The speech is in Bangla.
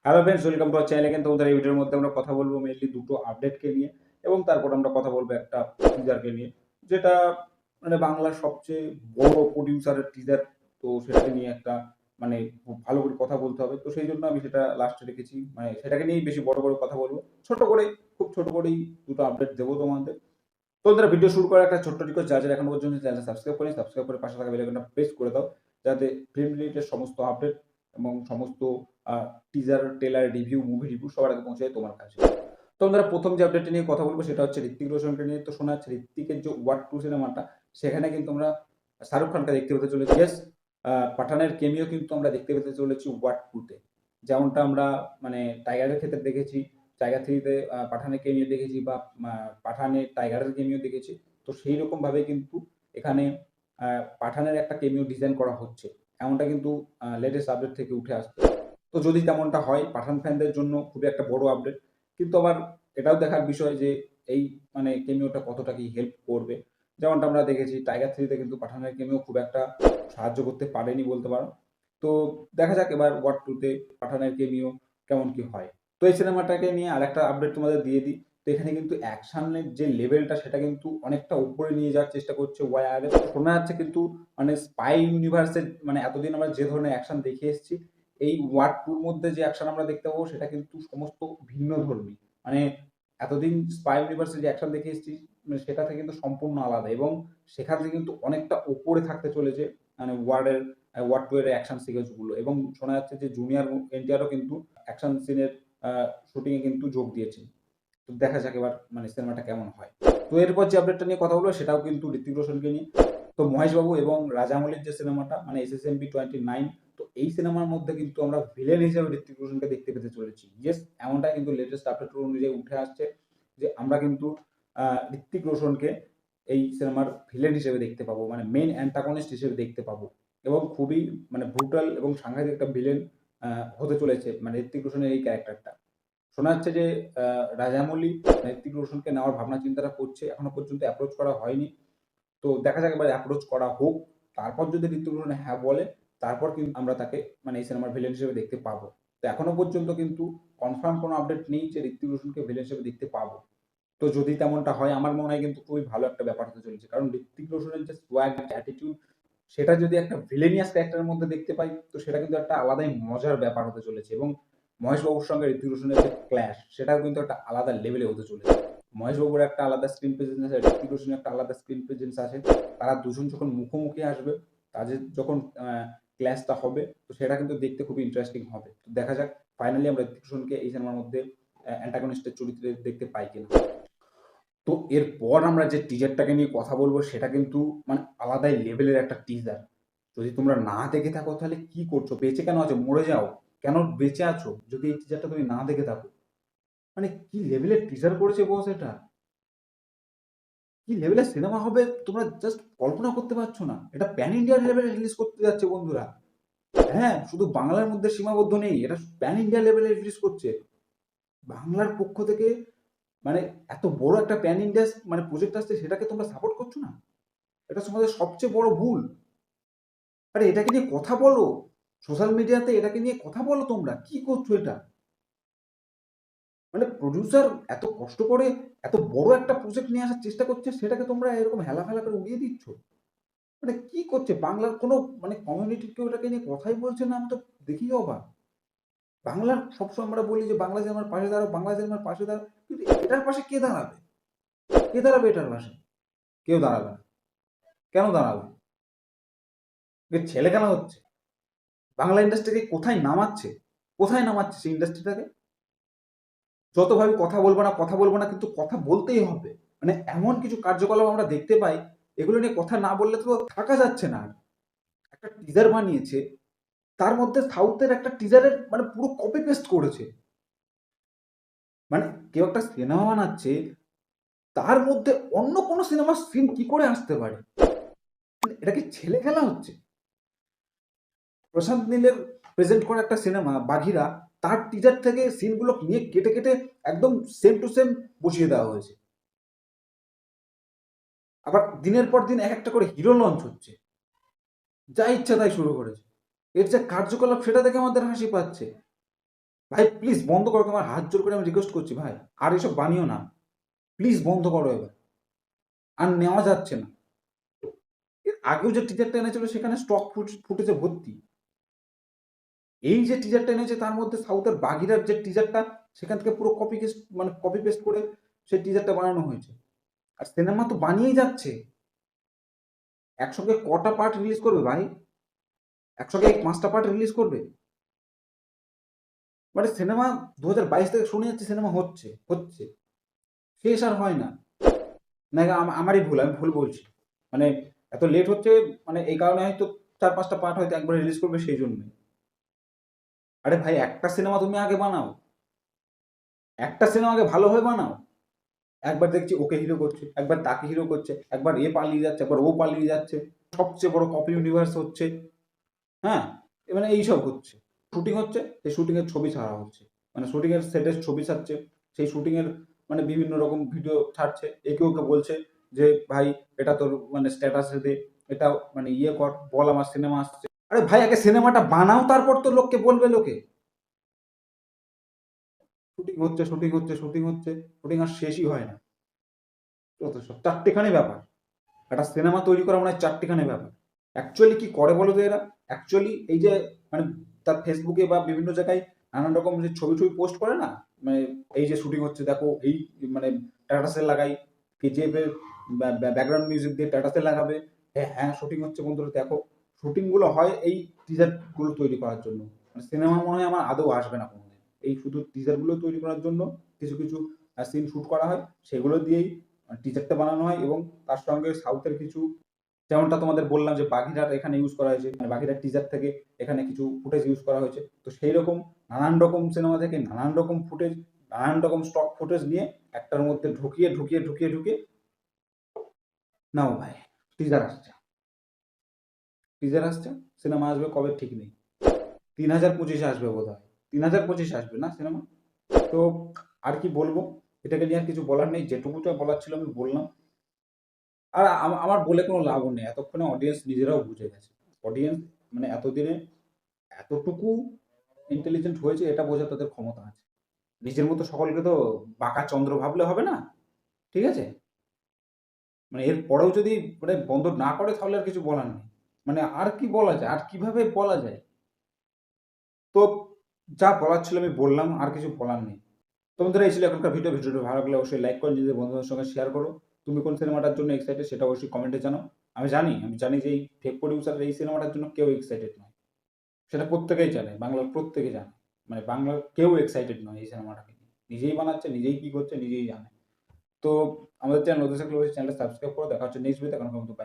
Hello friends, welcome to our channel. কিন্তু তোমাদের এই ভিডিওর মধ্যে আমরা কথা বলবো মেইনলি দুটো আপডেটকে নিয়ে এবং তারপর আমরা কথা বলবো একটা টিজারকে নিয়ে, যেটা মানে বাংলার সবচেয়ে বড় প্রোডিউসারের টিজার। তো সেটাকে নিয়ে একটা মানে খুব ভালো করে কথা বলতে হবে। তো সেই জন্য আমি সেটা লাস্টে রেখেছি। মানে সেটাকে নিয়েই বেশি বড় করে কথা বলবো। ছোট করে, খুব ছোট করেই দুটো আপডেট দেবো তোমাদের। তো বন্ধুরা, ভিডিও শুরু করার একটা ছোট্ট রিকোয়েস্ট, যারা এখনো পর্যন্ত চ্যানেলটা সাবস্ক্রাইব করেনি, সাবস্ক্রাইব করে পাশে থাকা বেল আইকনটা প্রেস করে দাও, যাতে ফিল্ম রিলেটেড সমস্ত আপডেট এবং সমস্ত teaser, trailer, review, movie review সবার আগে পৌঁছে যায় তোমার কাছে। তো বন্ধুরা, প্রথম যে আপডেটটা নিয়ে কথা বলবো সেটা হচ্ছে ঋত্বিক রোশনকে নিয়ে। তো শোনা যাচ্ছে ঋত্বিকের যে ওয়ার 2 সিনেমাটা, সেখানে কিন্তু আমরা শাহরুখ খানকে দেখতে পেতে চলেছি। ইয়েস, পাঠানের কেমিও কিন্তু আমরা দেখতে পেতে চলেছি ওয়ার 2 তে। যেমনটা আমরা মানে টাইগারের ক্ষেত্রে দেখেছি, টাইগার 3 তে পাঠানের কেমিও দেখেছি, বা পাঠানে টাইগারের কেমিও দেখেছি। তো সেই রকম ভাবে কিন্তু এখানে পাঠানের একটা কেমিও ডিজাইন করা হচ্ছে। এমনটা কিন্তু লেটেস্ট আপডেট থেকে উঠে আসছে। তো যদি তেমনটা হয়, পাঠান ফ্যানদের জন্য খুবই একটা বড় আপডেট। কিন্তু আবার এটাও দেখার বিষয় যে এই মানে কেমিওটা কতটা কি হেল্প করবে। যেমনটা আমরা দেখেছি টাইগার 3 তে কিন্তু পাঠানের কেমিও খুব একটা সাহায্য করতে পারেনি বলতে পারো। তো দেখা যাক এবার ওয়ার 2 তে পাঠানের কেমিও কেমন কি হয়। তো এই সিনেমাটাকে নিয়ে আরেকটা আপডেট তোমাদের দিয়ে দিই। তো এখানে কিন্তু অ্যাকশনের যে লেভেলটা সেটা কিন্তু অনেকটা উপরে নিয়ে যাওয়ার চেষ্টা করছে ওয়াইআরএফ। শোনা যাচ্ছে কিন্তু মানে স্পাই ইউনিভার্সের মানে এতদিন আমরা যে ধরনের অ্যাকশন দেখে এসেছি, এই ওয়ার 2 র মধ্যে যে অ্যাকশন আমরা দেখতে পাবো সেটা কিন্তু সমস্ত ভিন্নধর্মী। মানে এতদিন স্পাই ইউনিভার্সে যে অ্যাকশন দেখে এসেছি, মানে সেটা থেকে কিন্তু সম্পূর্ণ আলাদা, এবং সেখান থেকে কিন্তু অনেকটা উপরে থাকতে চলেছে মানে ওয়ার 2 এর অ্যাকশন সিকোয়েন্স গুলো। এবং শোনা যাচ্ছে যে জুনিয়র এনটিআরও কিন্তু অ্যাকশন সিনের শুটিং এ কিন্তু যোগ দিয়েছে। তো দেখা যাক এবার মানে সিনেমাটা কেমন হয়। তো এরপর যে আপডেটটা নিয়ে কথা বলবো সেটাও কিন্তু ঋত্বিক রোশনকে নিয়ে। তো মহেশ বাবু এবং রাজামৌলির যে সিনেমাটা মানে এসএসএমবি 29, তো এই সিনেমার মধ্যে কিন্তু আমরা ভিলেন হিসেবে ঋত্বিক রোশনকে দেখতে পেতে চলেছি। ইয়েস, এমনটা কিন্তু লেটেস্ট আপডেট অনুযায়ী উঠে আসছে যে আমরা কিন্তু ঋত্বিক রোশনকে এই সিনেমার ভিলেন হিসেবে দেখতে পাবো, মানে মেইন অ্যান্টাগনিস্ট হিসেবে দেখতে পাবো। এবং খুবই মানে ব্রুটাল এবং সাংঘাতিক একটা ভিলেন হতে চলেছে মানে ঋত্বিক রোশনের এই ক্যারেক্টারটা। শোনা যাচ্ছে যে রাজামৌলি ঋত্বিক রোশনকে নেওয়ার ভাবনা চিন্তাটা করছে। এখনো পর্যন্ত অ্যাপ্রোচ করা হয়নি। তো দেখা যাক এবার অ্যাপ্রোচ করা হোক। তারপর যদি ঋত্বিক রোশন হ্যাঁ বলে, তারপর কিন্তু আমরা তাকে মানে এই সিনেমার ভিলেন হিসেবে দেখতে পাবো। তো এখনো পর্যন্ত কিন্তু কনফার্ম কোনো আপডেট নেই যে ঋত্বিক রোশনকে ভিলেন হিসেবে দেখতে পাবো। তো যদি তেমনটা হয়, আমার মনে হয় কিন্তু খুবই ভালো একটা ব্যাপার হতে চলেছে। কারণ ঋত্বিক রোশনের যে সোয়াগ, অ্যাটিটিউড, সেটা যদি একটা ভিলেনিয়াস ক্যারেক্টারের মধ্যে দেখতে পাই, তো সেটা কিন্তু একটা আলাদাই মজার ব্যাপার হতে চলেছে। এবং মহেশ বাবুর সঙ্গে ঋত্বিক রোশনের যে ক্ল্যাশ, সেটাও কিন্তু একটা আলাদা লেভেলে হতে চলেছে। মহেশ বাবুর একটা আলাদা স্ক্রিন প্রেজেন্স আছে, ঋত্বিক রোশনের একটা আলাদা স্ক্রিন প্রেজেন্স আছে। তারা দুজন যখন মুখোমুখি আসবে, তাদের যখন ক্ল্যাশটা হবে, তো সেটা কিন্তু দেখতে খুবই ইন্টারেস্টিং হবে। তো দেখা যাক ফাইনালি আমরা ঋত্বিক রোশনকে এই সিনেমার মধ্যে অ্যান্টাগনিস্টের চরিত্রে দেখতে পাই কিনা। তো এরপর আমরা যে টিজারটাকে নিয়ে কথা বলবো সেটা কিন্তু মানে আলাদাই লেভেলের একটা টিজার। যদি তোমরা না দেখে থাকো তাহলে কি করছো? বেঁচে কেন আছো? মরে যাও। কেন বেঁচে আছো যদি এই টিজারটা তুমি না দেখে থাকো? মানে কি লেভেলের টিজার করেছে বস এটা! কি লেভেলের সিনেমা হবে তোমরা জাস্ট কল্পনা করতে পারছো না। এটা প্যান ইন্ডিয়া লেভেলে রিলিজ করতে যাচ্ছে বন্ধুরা। হ্যাঁ, শুধু বাংলার মধ্যে সীমাবদ্ধ নেই, এটা প্যান ইন্ডিয়া লেভেলে রিলিজ করছে। বাংলার পক্ষ থেকে মানে এত বড় একটা প্যান ইন্ডিয়া মানে প্রজেক্ট আসছে, সেটাকে তোমরা সাপোর্ট করছো না? এটা তোমাদের সবচেয়ে বড় ভুল। আরে এটাকে নিয়ে কথা বলো। সোশ্যাল মিডিয়াতে এটাকে নিয়ে কথা বলো তোমরা। কি করছো এটা? মানে প্রোডিউসার এত কষ্ট করে এত বড় একটা প্রজেক্ট নিয়ে আসার চেষ্টা করছে, সেটাকে তোমরা এরকম হেলাফেলা করে উড়িয়ে দিচ্ছ। মানে কি করছে? বাংলার কোনো মানে কমিউনিটি কেউ এটাকে নিয়ে কথাই বলছে না, আমি তো দেখেই অবাক। বাংলার সবসময় আমরা বলি যে বাংলা সিনেমার পাশে দাঁড়াও, বাংলা সিনেমার পাশে দাঁড়াও। কিন্তু এটার পাশে কে দাঁড়াবে? কে দাঁড়াবে এটার পাশে? কেউ দাঁড়াবে না। কেন দাঁড়াবে? এ ছেলেখেলা হচ্ছে। বাংলা ইন্ডাস্ট্রিকে কোথায় নামাচ্ছে? কোথায় নামাচ্ছে সেই ইন্ডাস্ট্রিটাকে? যতভাবে কথা বলবো না, কথা বলবো না, কিন্তু কথা বলতেই হবে। মানে এমন কিছু কার্যকলাপ আমরা দেখতে পাই, এগুলো নিয়ে কথা না বললে তো থাকা যাচ্ছে না আর। একটা টিজার বানিয়েছে, তার মধ্যে সাউথের একটা টিজারের মানে পুরো কপি পেস্ট করেছে। মানে কেউ একটা সিনেমা বানাচ্ছে, তার মধ্যে অন্য কোনো সিনেমার সিন কি করে আসতে পারে? মানে এটা কি ছেলে খেলা হচ্ছে? প্রশান্ত নীলের প্রেজেন্ট করা একটা সিনেমা 'বাঘিরা', তার টিজার থেকে সিনগুলো নিয়ে কেটে, কেটে একদম সেম টু সেম বসিয়ে দেওয়া হয়েছে। আবার দিনের পর দিন একেকটা করে হিরো লঞ্চ হচ্ছে। যা ইচ্ছা তাই শুরু করেছে। এর যে কার্যকলাপ সেটা দেখে আমাদের হাসি পাচ্ছে। ভাই প্লিজ বন্ধ করো, তোমার হাত জোর করে আমি রিকোয়েস্ট করছি ভাই, আর এসব বানিও না, প্লিজ বন্ধ করো এবার, আর নেওয়া যাচ্ছে না। এর আগেও যে টিজারটা এনেছিল সেখানে স্টক ফুটেজে ভর্তি। এই যে টিজারটা এনেছে তার মধ্যে সাউথের বাঘিরার যে টিজারটা, সেখান থেকে পুরো কপি পেস্ট করে সেই টিজারটা বানানো হয়েছে। আর সিনেমা তো বানিয়েই যাচ্ছে, একসঙ্গে কটা পার্ট রিলিজ করবে ভাই, একসঙ্গে 5টা পার্ট রিলিজ করবে। মানে সিনেমা 2022 থেকে শুনে যাচ্ছে সিনেমা হচ্ছে হচ্ছে, শেষ আর হয় না। না আমারই ভুল, আমি ভুল বলছি। মানে এত লেট হচ্ছে, মানে এই কারণে হয়তো 4-5টা পার্ট হয়তো একবার রিলিজ করবে সেই জন্যই। আরে ভাই একটা সিনেমা তুমি আগে বানাও, একটা সিনেমা আগে ভালোভাবে বানাও। একবার দেখছি ওকে হিরো করছে, একবার তাকে হিরো করছে, একবার এ পালিয়ে যাচ্ছে, একবার ও পালিয়ে যাচ্ছে, সবচেয়ে বড় কপি ইউনিভার্স হচ্ছে। হ্যাঁ, মানে এইসব হচ্ছে। শুটিং হচ্ছে, সেই শুটিং এর ছবি ছাড়া হচ্ছে, মানে শুটিং এর সেটের ছবি ছাড়ছে, সেই শুটিং এর মানে বিভিন্ন রকম ভিডিও ছাড়ছে, একে ওকে বলছে যে ভাই এটা তোর মানে স্ট্যাটাসে দে, এটা মানে ইয়ে কর, বল আমার সিনেমা আসছে। আরে ভাই আগে সিনেমাটা বানাও, তারপর তো লোককে বলবে লোকে। শুটিং হচ্ছে, শুটিং হচ্ছে, শুটিং হচ্ছে, শুটিং আর শেষই হয় না। কত সব চারটেখানি ব্যাপার, একটা সিনেমা তৈরি করা মানে 4টেখানি ব্যাপার। অ্যাকচুয়ালি কি করে বলো তো এরা? অ্যাকচুয়ালি এই যে মানে তার ফেসবুকে বা বিভিন্ন জায়গায় নানান রকম যে ছবি টবি পোস্ট করে না, মানে এই যে শুটিং হচ্ছে দেখো, এই মানে টাটাসে লাগাই, কেজিএফ এর ব্যাকগ্রাউন্ড মিউজিক দিয়ে টাটাসে লাগাবে, হ্যাঁ হ্যাঁ শুটিং হচ্ছে বন্ধুরা দেখো। শুটিং গুলো হয় এই টিজার গুলো তৈরি করার জন্য, মানে সিনেমা মনে হয় আমার আদৌ আসবে না কোনোদিন। এই শুধু টিজার গুলো তৈরি করার জন্য কিছু কিছু সিন শুট করা হয়, সেগুলো দিয়েই টিজারটা বানানো হয়, এবং তার সঙ্গে সাউথের কিছু, যেমনটা তোমাদের বললাম যে বাঘিরার এখানে ইউজ করা হয়েছে, মানে বাঘিরার টিজার থেকে এখানে কিছু ফুটেজ ইউজ করা হয়েছে। তো সেই রকম নানান রকম সিনেমা থেকে নানান রকম ফুটেজ, নানান রকম স্টক ফুটেজ নিয়ে একটার মধ্যে ঢুকিয়ে ঢুকিয়ে ঢুকিয়ে ঢুকিয়ে নাও ভাই, টিজার আসছে, টিজার আসছে, সিনেমা আসবে কবে ঠিক নেই। 3025 আসবে বোধ হয়, 3025 আসবে না সিনেমা। তো আর কি বলবো, এটাকে নিয়ে আর কিছু বলার নেই, যেটুকুটা বলার ছিল আমি বললাম। আর আমার বলে কোনো লাভও নেই, এতক্ষণে অডিয়েন্স নিজেরাও বুঝে গেছে। অডিয়েন্স মানে এতদিনে এতটুকু ইন্টেলিজেন্ট হয়েছে, এটা বোঝার তাদের ক্ষমতা আছে। নিজের মতো সকলকে তো বাঁকা চন্দ্র ভাবলে হবে না, ঠিক আছে? মানে এর পরেও যদি মানে বন্ধ না করে তাহলে আর কিছু বলার নেই। মানে আর কি বলা যায়? আর কিভাবে বলা যায়? তো যা বলার ছিল আমি বললাম, আর কিছু বলার নেই। তো বন্ধুরা এই ছিল এখনকার ভিডিও। ভিডিওটি ভালো লাগলে অবশ্যই লাইক করো, নিজেদের বন্ধুদের সঙ্গে শেয়ার করো। তুমি কোন সিনেমাটার জন্য এক্সাইটেড সেটা অবশ্যই কমেন্টে জানাও। আমি জানি যে এই ফেক প্রোডিউসার এই সিনেমাটার জন্য কেউ এক্সাইটেড নয়। সেটা প্রত্যেকেই জানে, বাংলার প্রত্যেকে জানে। মানে বাংলার কেউ এক্সাইটেড নয় এই সিনেমাটাকে নিয়ে। নিজেই বানাচ্ছে, নিজেই কি করছে নিজেই জানে। তো আমাদের চ্যানেল নতুন থাকলে অবশ্যই চ্যানেলটা সাবস্ক্রাইব করো। দেখা হচ্ছে নেক্সট ভিডিওতে। এখন পর্যন্ত বাই।